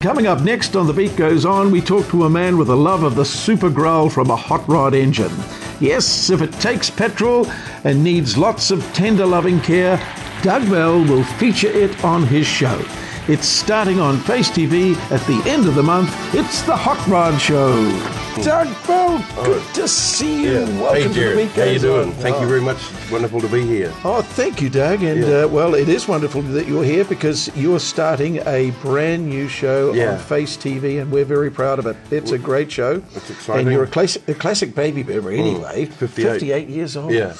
Coming up next on The Beat Goes On, we talk to a man with a love of the super growl from a hot rod engine. Yes, if it takes petrol and needs lots of tender loving care, Doug Bell will feature it on his show. It's starting on Face TV at the end of the month. It's the Hot Rod Show. Doug Bell, good to see you. Welcome to The Beat Goes On. How you doing? Thank you very much. It's wonderful to be here. Oh, thank you, Doug. And, well, it is wonderful that you're here because you're starting a brand new show on Face TV, and we're very proud of it. It's a great show. It's exciting. And you're a classic baby boomer anyway. 58 years old. Yeah.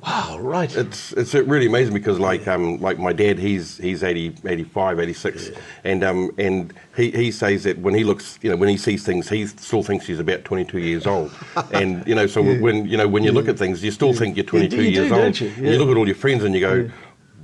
Wow, right. It's really amazing because like my dad, he's 80, 85, 86, and he says that when he looks, when he sees things, he still thinks he's about 22 years old, and so when you look at things, you still think you're 22 years old. Don't you? And you look at all your friends and you go,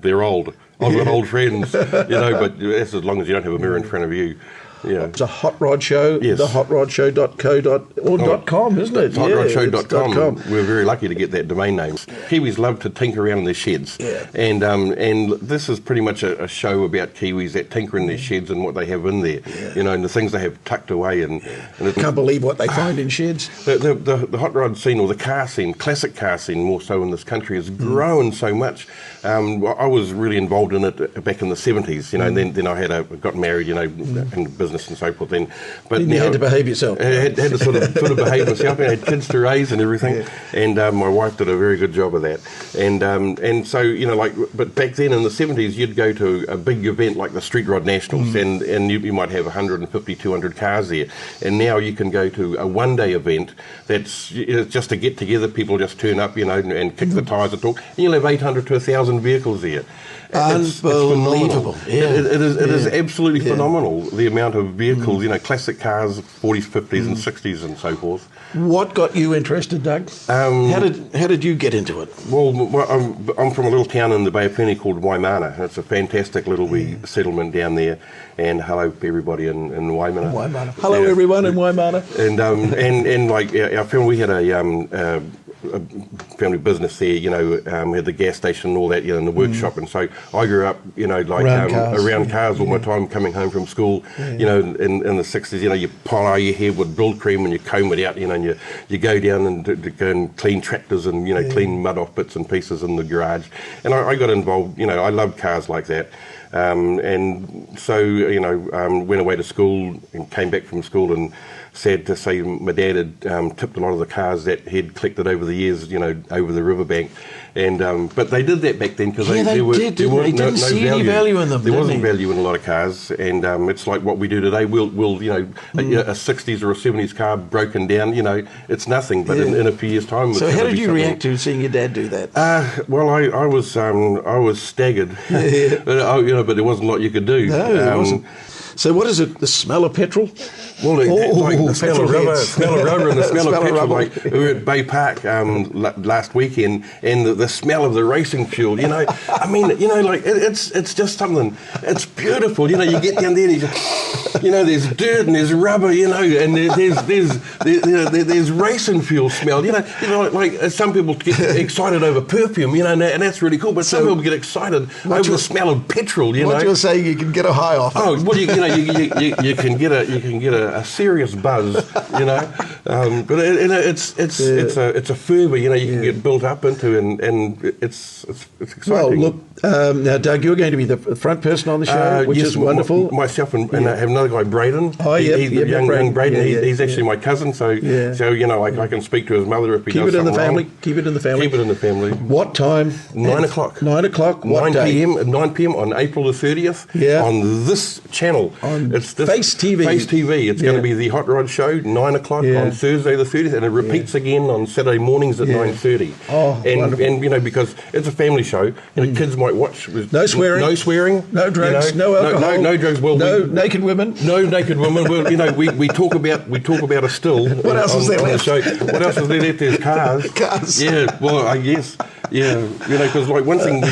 they're old. I've got old friends, but that's as long as you don't have a mirror in front of you. Yeah. It's a Hot Rod Show, yes. thehotrodshow.co.com, isn't it? Hotrodshow.com. We're very lucky to get that domain name. Kiwis love to tinker around in their sheds. Yeah. And this is pretty much a show about Kiwis that tinker in their sheds and what they have in there, and the things they have tucked away. And can't believe what they find in sheds. The hot rod scene, or the car scene, classic car scene more so in this country, has grown so much. I was really involved in it back in the 70s, and then I got married, in business and so forth. But you had to behave yourself. I had to sort of behave myself. I had kids to raise and everything, and my wife did a very good job of that. And so but back then in the 70s, you'd go to a big event like the Street Rod Nationals, and you might have 150, 200 cars there. And now you can go to a one-day event that's just to get together. People just turn up, and kick the tyres and talk. And you'll have 800 to 1,000 vehicles there. Unbelievable. It is absolutely phenomenal, the amount of vehicles, classic cars, 40s, 50s and 60s and so forth. What got you interested, Doug? How did you get into it? Well, I'm from a little town in the Bay of Plenty called Waimana. It's a fantastic little wee settlement down there. And hello everybody in Waimana. Hello everyone in Waimana. And like our family, we had a family business there, we had the gas station and all that, and the workshop, and so I grew up, around cars all my time, coming home from school, in the 60s, you pile your hair with Brill cream and you comb it out, and you go down and to go and clean tractors and, clean mud off bits and pieces in the garage, and I got involved, I love cars like that. And so, went away to school and came back from school, and sad to say my dad had tipped a lot of the cars that he'd collected over the years, over the riverbank. And but they did that back then because they didn't see any value in them. There wasn't value in a lot of cars, and it's like what we do today. We'll a 60s or a 70s car broken down, it's nothing. But in a few years' time, so how did you react to seeing your dad do that? Well, I was staggered, but there wasn't a lot you could do. No, it wasn't. So what is it? The smell of petrol? Well, the smell of rubber and the smell of petrol. Like, we were at Bay Park last weekend, and the smell of the racing fuel. It's just something. It's beautiful. You get down there, and there's dirt and there's rubber. And there's racing fuel smell. Like some people get excited over perfume. And that's really cool. But some people get excited over the smell of petrol. What you're saying, you can get a high off. Oh, well, you can get a serious buzz, but it's a fervour, you can get built up into, and it's exciting. Well, look, now Doug, you're going to be the front person on the show, which is wonderful. Myself and I have another guy, Braden. Oh, yeah, young Braden. He's actually my cousin, so I can speak to his mother if he does something wrong. Keep it in the family. Keep it in the family. What time? 9 o'clock. 9 o'clock. What 9 day? p.m. 9 p.m. on April the 30th. Yeah. On this channel. It's Face TV. Face TV. It's going to be the Hot Rod Show, 9 o'clock on Thursday the 30th, and it repeats again on Saturday mornings at 9:30. Oh, wonderful. And because it's a family show, kids might watch with no swearing, no drugs, no alcohol, no drugs. Well, naked women, no naked women. Well, we talk about a still. What else is there left? The show. What else is there left? There's cars. Cars. Yeah. Well, I guess. Yeah, because like one thing we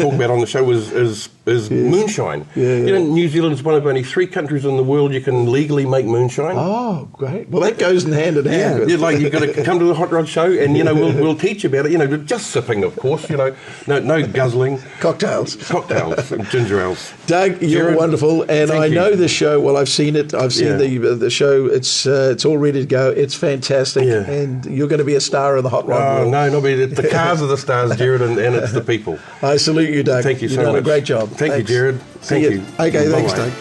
talk about on the show is moonshine. New Zealand's one of only 3 countries in the world you can legally make moonshine. Oh, great. Well, that goes in hand in hand. Yeah, like you've got to come to the Hot Rod Show and, we'll teach you about it, just sipping, of course, no guzzling. Cocktails, and ginger ales. Doug, you're wonderful, and I know the show. Well, I've seen it. I've seen the show. It's all ready to go. It's fantastic, and you're going to be a star of the Hot Rod. Oh, no, the cars are the stars, Jared, and it's the people. I salute you, Doug. Thank you so much. You've done a great job. Thank you, Jared. Thank you. Okay, Bye-bye. thanks, Doug.